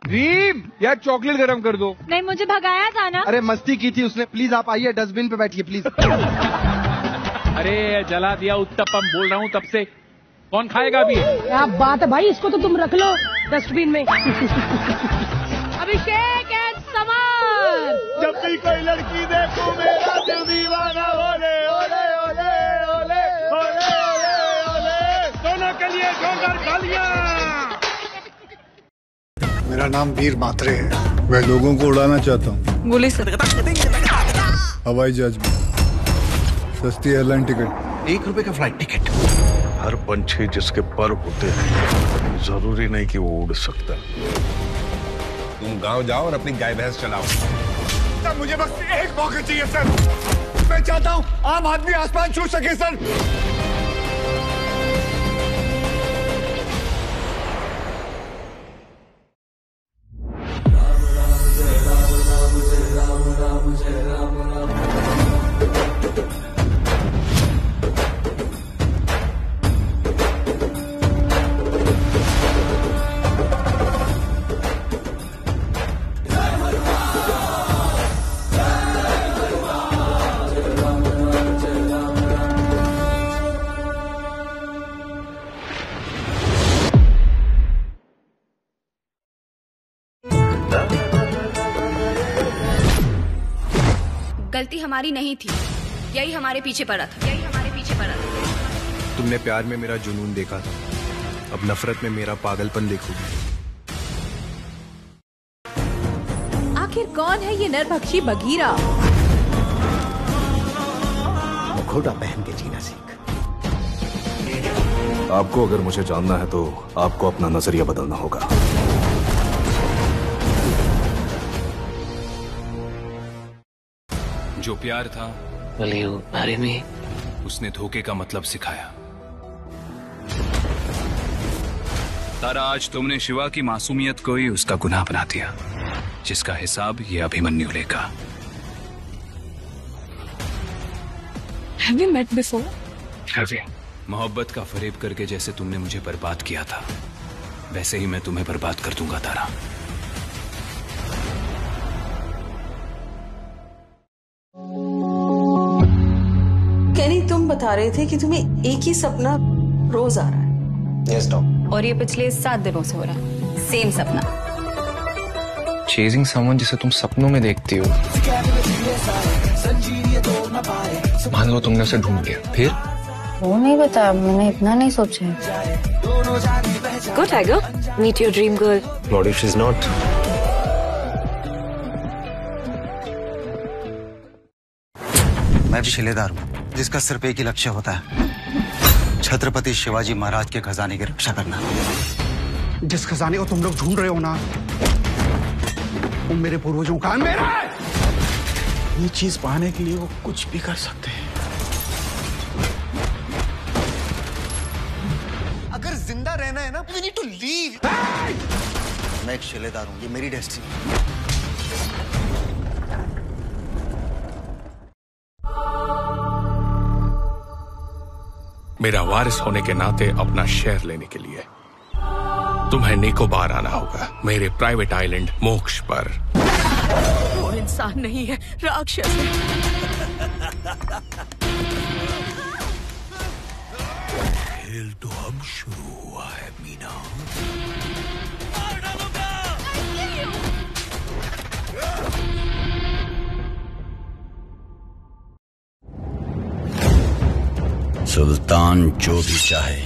रीम यार चॉकलेट गरम कर दो। नहीं मुझे भगाया था ना। अरे मस्ती की थी उसने, प्लीज आप आइए डस्टबिन पे बैठिए प्लीज। अरे जला दिया उत्तपम, बोल रहा हूँ तब से, कौन खाएगा अभी? क्या बात है भाई, इसको तो तुम रख लो डस्टबिन में। अभिषेक एंड समर। जब भी कोई लड़की देखो मेरा दिल दीवाना, ओले ओले ओले ओले ओले ओले, दोनों के लिए जोरदार तालियां। मेरा नाम वीर मात्रे है, मैं लोगों को उड़ाना चाहता हूँ। बोले सर। हवाई जहाज में सस्ती एयरलाइन टिकट, 1 रुपए का फ्लाइट टिकट। हर पंछी जिसके पर होते हैं जरूरी नहीं कि वो उड़ सकता। तुम गांव जाओ और अपनी गाय भैंस चलाओ। सर मुझे बस एक मौका चाहिए सर, मैं चाहता हूँ आम आदमी आसमान छू सके सर। गलती हमारी नहीं थी, यही हमारे पीछे पड़ा था, यही हमारे पीछे पड़ा था। तुमने प्यार में मेरा जुनून देखा था, अब नफरत में मेरा पागलपन देखोगे। आखिर कौन है ये नरभक्षी बघीरा? मुखौटा पहन के जीना सीख। आपको अगर मुझे जानना है तो आपको अपना नजरिया बदलना होगा। जो प्यार था उसने धोखे का मतलब सिखाया। तारा, आज तुमने शिवा की मासूमियत को ही उसका गुनाह बना दिया, जिसका हिसाब ये अभिमन्यु लेगा। Have we met before? मोहब्बत का फरेब करके जैसे तुमने मुझे बर्बाद किया था, वैसे ही मैं तुम्हें बर्बाद कर दूंगा तारा। कैनी, तुम बता रहे थे कि तुम्हें एक ही सपना रोज आ रहा है। Yes dog. और ये पिछले 7 दिनों से हो रहा है, सेम सपना। चेजिंग समवन जिसे तुम सपनों में देखती हो, मान लो तुमने उसे ढूंढ लिया, फिर? वो नहीं बताया, मैंने इतना नहीं सोचा। Go Tiger, meet your dream girl. What if she's not? मैं भी शिलेदार हूँ, जिसका सिर्फ एक ही लक्ष्य होता है, छत्रपति शिवाजी महाराज के खजाने की रक्षा करना। जिस खजाने को तुम लोग ढूंढ रहे हो ना, वो मेरे पूर्वजों का मेरा है। ये चीज पाने के लिए वो कुछ भी कर सकते हैं। अगर जिंदा रहना है ना, we need to leave। मैं एक शिलेदार हूँ, ये मेरी डेस्टिनी। मेरा वारिस होने के नाते अपना शेयर लेने के लिए तुम्हें निकोबार आना होगा, मेरे प्राइवेट आइलैंड मोक्ष पर। वो इंसान नहीं है, राक्षस है। खेल तो अब शुरू हुआ है मीना। सुल्तान जो भी चाहे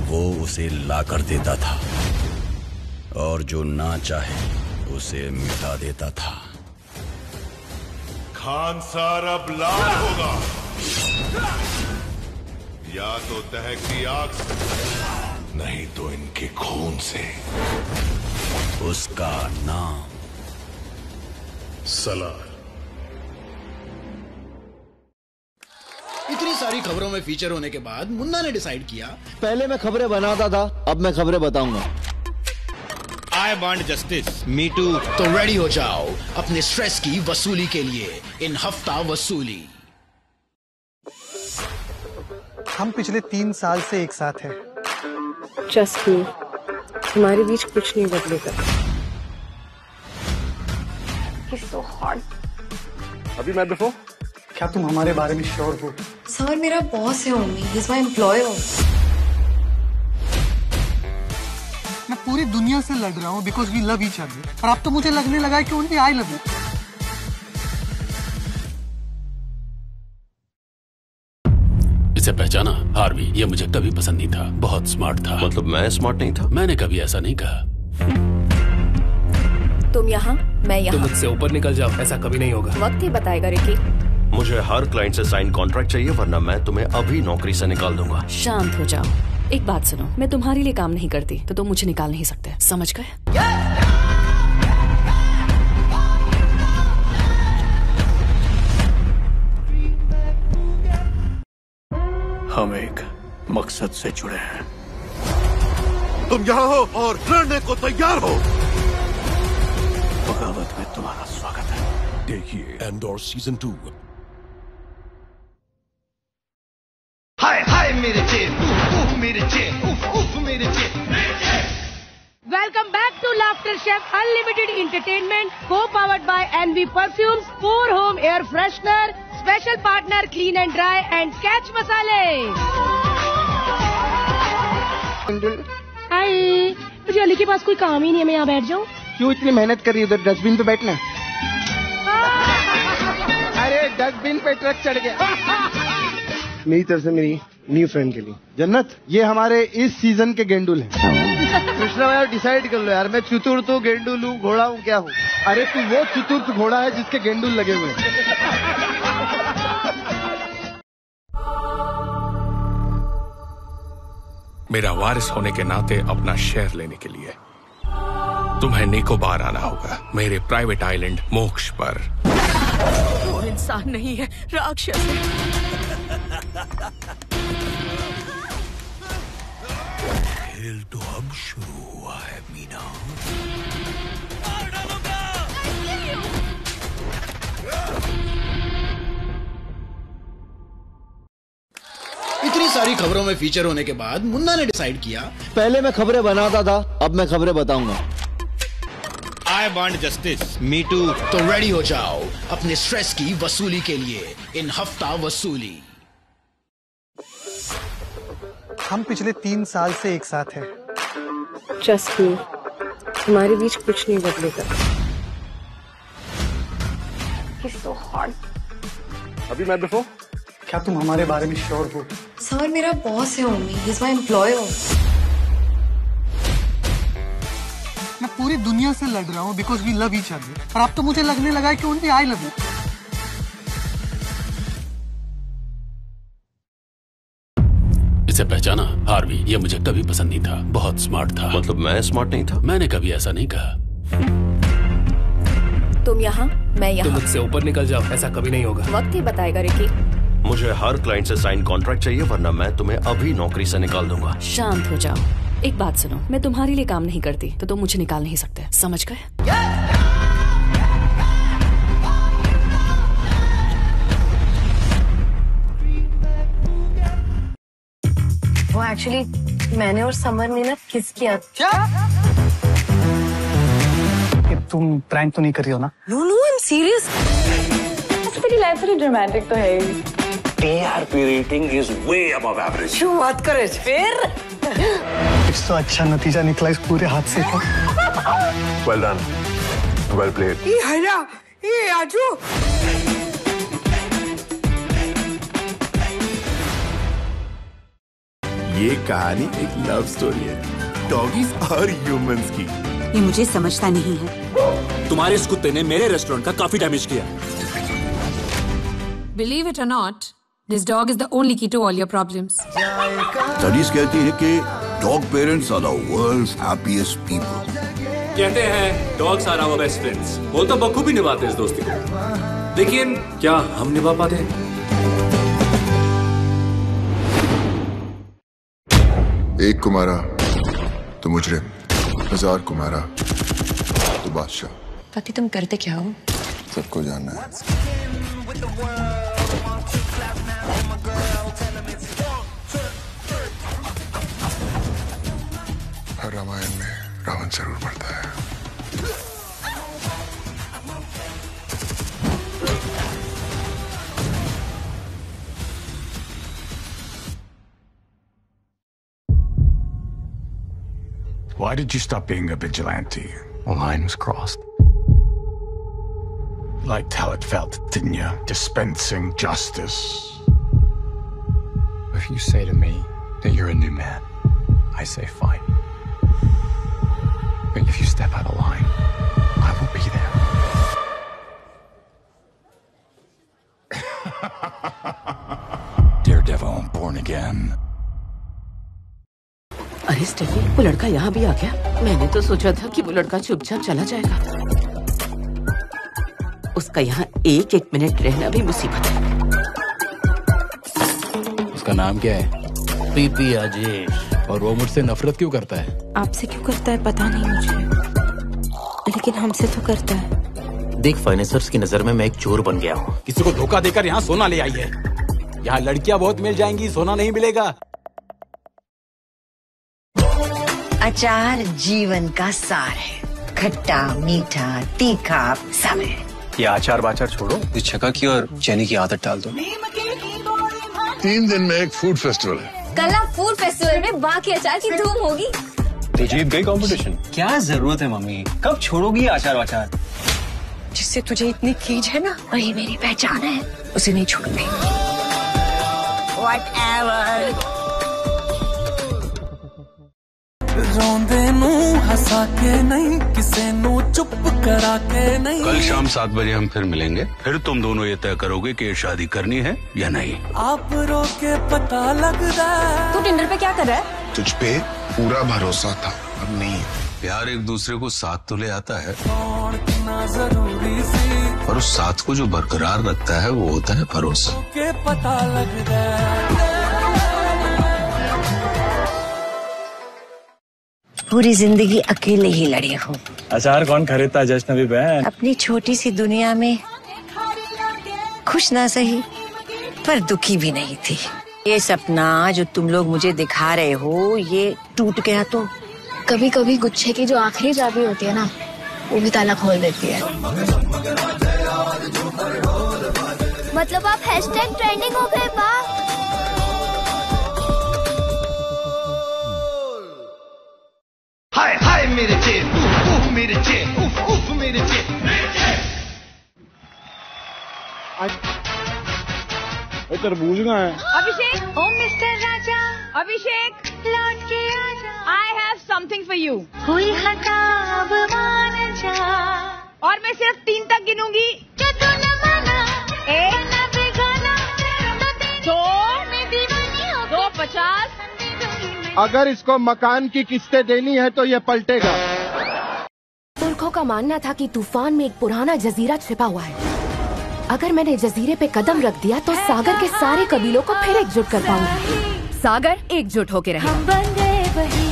वो उसे लाकर देता था, और जो ना चाहे उसे मिटा देता था। खान सार अब लाल होगा, या तो दहकती आग से, नहीं तो इनके खून से। उसका नाम सलार। इतनी सारी खबरों में फीचर होने के बाद मुन्ना ने डिसाइड किया, पहले मैं खबरें बनाता था, अब मैं खबरें बताऊंगा। I want justice. Me too. तो रेडी हो जाओ अपने स्ट्रेस की वसूली के लिए इन हफ्ता वसूली। हम पिछले 3 साल से एक साथ हैं। ट्रस्ट मी, हमारे बीच कुछ नहीं बदलेगा। He's so hot. अभी मैं बिफोर क्या तुम हमारे बारे में श्योर हो? सर मेरा बॉस है Omi, he is my employer. मैं पूरी दुनिया से लड़ रहा हूँ because we love each other, और अब तो मुझे लगने लगा है कि ओनली आई लव यू। इसे पहचाना? हार्वी, ये मुझे कभी पसंद नहीं था, बहुत स्मार्ट था। मतलब मैं स्मार्ट नहीं था? मैंने कभी ऐसा नहीं कहा। तुम यहाँ, मैं यहाँ। तुम मुझसे ऊपर निकल जाओ, ऐसा कभी नहीं होगा। वक्त ही बताएगा रिकी। मुझे हर क्लाइंट से साइन कॉन्ट्रैक्ट चाहिए, वरना मैं तुम्हें अभी नौकरी से निकाल दूंगा। शांत हो जाओ। एक बात सुनो, मैं तुम्हारे लिए काम नहीं करती तो तुम मुझे निकाल नहीं सकते, समझ गए? हम एक मकसद से जुड़े हैं। तुम यहाँ हो और लड़ने को तैयार हो। बगावत में तुम्हारा स्वागत है। देखिए एंडोर सीजन 2। हाय हाय मेरे चेन, मेरे चेन, मेरे chain. Welcome back to Laughter Chef Unlimited Entertainment, co-powered by NV Perfumes, 4 Home Air Freshener, special partner Clean and Dry and Catch Masale. हाय, मुझे अली के पास कोई काम ही नहीं है, मैं यहाँ बैठ जाऊँ? क्यों इतनी मेहनत कर रही है? उधर डस्टबिन पे बैठना। अरे डस्टबिन पे ट्रक चढ़ गया। मेरी तरफ से मेरी न्यू फ्रेंड के लिए। जन्नत, ये हमारे इस सीजन के गेंडुल हैं। कृष्णा यार डिसाइड कर लो यार, मैं चतुर तो गेंडुल हूँ, घोड़ा हूँ, क्या हूँ? अरे तू वो चतुर घोड़ा है जिसके गेंडुल लगे हुए हैं। मेरा वारिस होने के नाते अपना शेयर लेने के लिए तुम्हें निकोबार आना होगा, मेरे प्राइवेट आइलैंड मोक्ष पर। वो इंसान नहीं है, राक्षस है। खेल तो अब शुरू हुआ है मीना। इतनी सारी खबरों में फीचर होने के बाद मुन्ना ने डिसाइड किया, पहले मैं खबरें बनाता था, अब मैं खबरें बताऊंगा। I want justice, me too. तो रेडी हो जाओ अपने स्ट्रेस की वसूली के लिए इन हफ्ता वसूली। हम पिछले 3 साल से एक साथ हैं। Trust me, हमारे बीच कुछ नहीं बदलेगा। He's so hot. अभी मैं बिफोर क्या तुम हमारे बारे में श्योर हो? सर मेरा बॉस है Omi, he is my employer. मैं पूरी दुनिया से लड़ रहा हूँ because we love each other, और अब तो मुझे लगने लगा है कि ओनली आई लव यू। इसे पहचाना? हार्वी, ये मुझे कभी पसंद नहीं था, बहुत स्मार्ट था। मतलब मैं स्मार्ट नहीं था? मैंने कभी ऐसा नहीं कहा। तुम यहाँ, मैं यहाँ। तुम मुझसे ऊपर निकल जाओ, ऐसा कभी नहीं होगा। वक्त ही बताएगा रिकी। मुझे हर क्लाइंट से साइन कॉन्ट्रैक्ट चाहिए, वरना मैं तुम्हें अभी नौकरी से निकाल दूंगा। शांत हो जाओ। एक बात सुनो, मैं तुम्हारे लिए काम नहीं करती तो तुम मुझे निकाल नहीं सकते, समझ गए? वो एक्चुअली मैंने और समर ने ना किस किया। क्या? तुम प्रैंक तो नहीं कर रही हो ना? No no, I am serious. तेरी लाइफ थोड़ी ड्रामेटिक तो है। TRP rating is way above average. क्यों बात करे फिर? कुछ तो अच्छा नतीजा निकला इस पूरे हादसे का। Well done, well played. ये हरा, ये आजू। ये कहानी एक लव स्टोरी है, डॉगीज और ह्यूमंस की। ये मुझे समझता नहीं है। तुम्हारे इस कुत्ते ने मेरे रेस्टोरेंट का काफी डैमेज किया। Believe it or not, this dog is the only key to all your problems. Studies कहती है कि dog parents are the world's happiest people. कहते हैं dogs are our best friends. वो तो बखूबी निभाते हैं इस दोस्ती को, लेकिन क्या हम निभा पाते हैं? एक को मारा तो मुजरिम, 1000 को मारा तो बादशाह। पति तुम करते क्या हो? सबको जानना है। हर रामायण में रावण जरूर मरता है। Why did you stop being a vigilante? A line was crossed. Liked how it felt, didn't you? Dispensing justice. If you say to me that you're a new man, I say fine. But if you step out of line, I will be there. Daredevil, born again. अरे Steffi, वो लड़का यहाँ भी आ गया। मैंने तो सोचा था कि वो लड़का चुपचाप चला जाएगा। उसका यहाँ एक मिनट रहना भी मुसीबत है। उसका नाम क्या है? पीपी राजेश। और वो मुझसे नफरत क्यों करता है? आपसे क्यों करता है पता नहीं मुझे, लेकिन हमसे तो करता है। देख, फाइनेंसर्स की नजर में मैं एक चोर बन गया हूँ। किसी को धोखा देकर यहाँ सोना ले आई है। यहाँ लड़कियाँ बहुत मिल जाएंगी, सोना नहीं मिलेगा। अचार जीवन का सार है, खट्टा मीठा तीखा सब है। ये आचार बाचार छोड़ो, इस छका की और चैनी की आदत डाल दो। 3 दिन में एक फूड फेस्टिवल है। कल आप फूड फेस्टिवल में बाकी अचार की धूम होगी। तो जीत गई कंपटीशन। क्या जरूरत है मम्मी, कब छोड़ोगी आचार वाचार? जिससे तुझे इतनी खींच है ना, वही मेरी पहचान है, उसे नहीं छोड़ूंगी। Whatever। रोंदे नू हंसा के नहीं, किसे नू चुप करा के नहीं। कल शाम 7 बजे हम फिर मिलेंगे, फिर तुम दोनों ये तय करोगे कि ये शादी करनी है या नहीं। आप रो के पता लगदा। तू टिंडर पे क्या कर रहा है? तुझ पे पूरा भरोसा था, अब नहीं। प्यार एक दूसरे को साथ तो ले आता है, जरूरी सी और उस साथ को जो बरकरार रखता है वो होता है भरोसा। के पता लगदा। पूरी जिंदगी अकेले ही लड़ी हूँ। अचार कौन खरीदता है जश्नवी बहन? अपनी छोटी सी दुनिया में खुश ना सही पर दुखी भी नहीं थी। ये सपना जो तुम लोग मुझे दिखा रहे हो, ये टूट गया तो कभी कभी गुच्छे की जो आखिरी चाबी होती है ना, वो भी ताला खोल देती है। मतलब आप #ट्रेंडिंग हो गए बा। हाय हाय मेरे चेप, उफ मेरे चेप, उफ मेरे चेप। तरबूज कहाँ है? अभिषेक, ओ मिस्टर राजा, अभिषेक लौट के आजा। I have something for you। हुई हताब मान जा। और मैं सिर्फ 3 तक गिनूंगी। जो तू न माना, 1 न बेगाना, 2, मैं दीवानी हो 250। अगर इसको मकान की किस्तें देनी है तो ये पलटेगा। तुर्कों का मानना था कि तूफान में एक पुराना जजीरा छिपा हुआ है। अगर मैंने जजीरे पे कदम रख दिया तो सागर के सारे कबीलों को फिर एकजुट कर पाऊंगी। सागर एकजुट होके रहे। हम बन गए वही,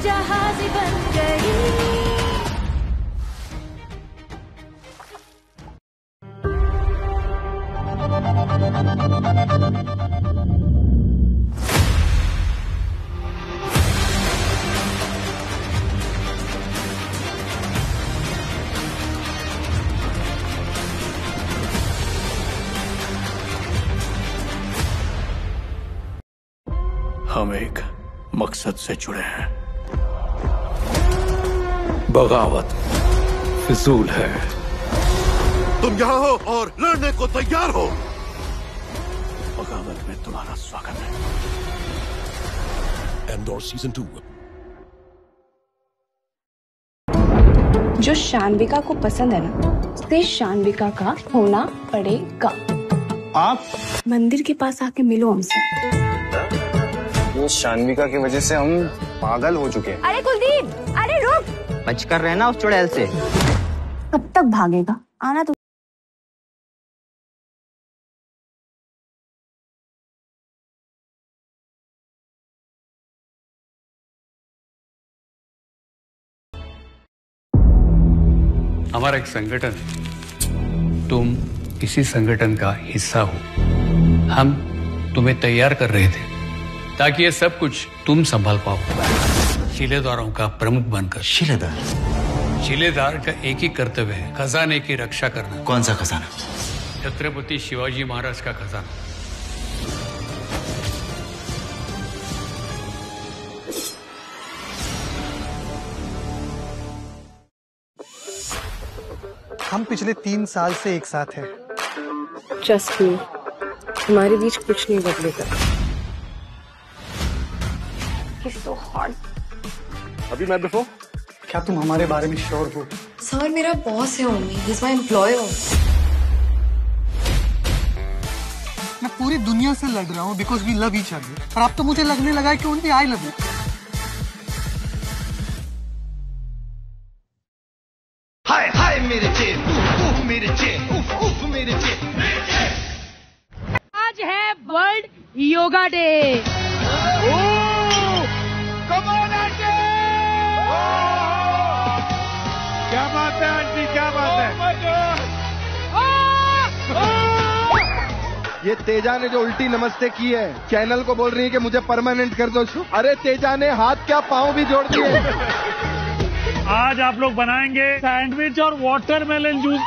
जहाज बन गई। हम एक मकसद से जुड़े हैं। बगावत फिजूल है। तुम यहाँ हो और लड़ने को तैयार हो। बगावत में तुम्हारा स्वागत है। Andor season 2। जो शानविका को पसंद है ना, उसे शानविका का होना पड़ेगा। आप मंदिर के पास आके मिलो हमसे। वो शानविका की वजह से हम पागल हो चुके हैं। अरे कुलदीप, अरे रुक। बचकर रहना उस चुड़ैल से। कब तक भागेगा? आना तो। हमारा एक संगठन है, तुम इसी संगठन का हिस्सा हो। हम तुम्हें तैयार कर रहे थे ताकि ये सब कुछ तुम संभाल पाओ। शिलेदारों का प्रमुख बनकर। शिलेदार का एक ही कर्तव्य है, खजाने की रक्षा करना। कौन सा खजाना? छत्रपति शिवाजी महाराज का खजाना। हम पिछले 3 साल से एक साथ हैं। ट्रस्ट मी, हमारे बीच कुछ नहीं बदलेगा। He's so hot. अभी मैं बिफोर, क्या तुम हमारे बारे में श्योर हो? सर मेरा बॉस है only, he is my employer. मैं पूरी दुनिया से लड़ रहा हूँ because we love each other, और अब तो मुझे लगने लगा है कि ओनली आई लव यू। हाय हाय मेरे चे, उफ मेरे चे, उफ मेरे चे। आज है वर्ल्ड योगा डे। क्या बात है आंटी, क्या बात है। ये तेजा ने जो उल्टी नमस्ते की है, चैनल को बोल रही है कि मुझे परमानेंट कर दो। अरे तेजा ने हाथ क्या पाँव भी जोड़ दिए। आज आप लोग बनाएंगे सैंडविच और वाटरमेलन जूस।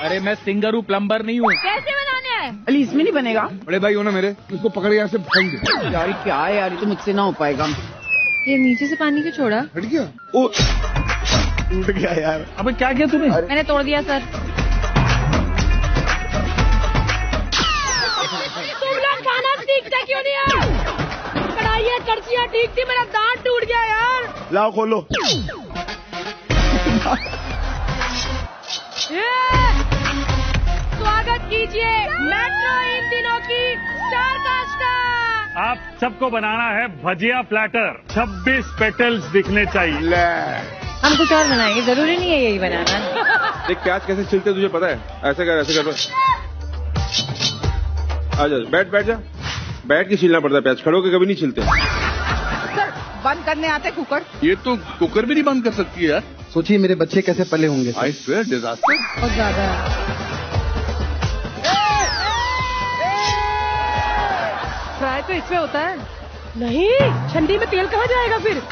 अरे मैं सिंगर हूँ, प्लम्बर नहीं हूँ। कैसे बनाने हैं? अली इसमें नहीं बनेगा। बड़े भाई हो ना मेरे, उसको पकड़ के यहाँ से फेंक दे। यार क्या है यार, ये तो मुझसे ना हो पाएगा। ये नीचे से पानी क्यों छोड़ा? हट गया। ओ टूट गया यार। अबे क्या किया तूने? मैंने तोड़ दिया सर। तुम लोग खाना सीखते क्यों नहीं है? कढ़ाइयाँ कड़छियाँ ठीक थी, मेरा दांत टूट गया यार। लाओ खोलो। स्वागत कीजिए मेट्रो इन दिनों की स्टार का स्टार। आप सबको बनाना है भजिया प्लेटर, 26 पेटल्स दिखने चाहिए। हम कुछ और बनाएंगे, जरूरी नहीं है यही बनाना। देख प्याज कैसे छिलते तुझे पता है? ऐसे कर, ऐसे कर। आजा, बैठ जा। बैठ के छिलना पड़ता है प्याज, खड़ो के कभी नहीं छिलते। सर बंद करने आते कुकर? ये तो कुकर भी नहीं बंद कर सकती यार। सोचिए मेरे बच्चे कैसे पले होंगे। I swear disaster. बहुत ज्यादा। फ्राई तो इसमें होता है। नहीं, ठंडी में तेल कहाँ जाएगा फिर?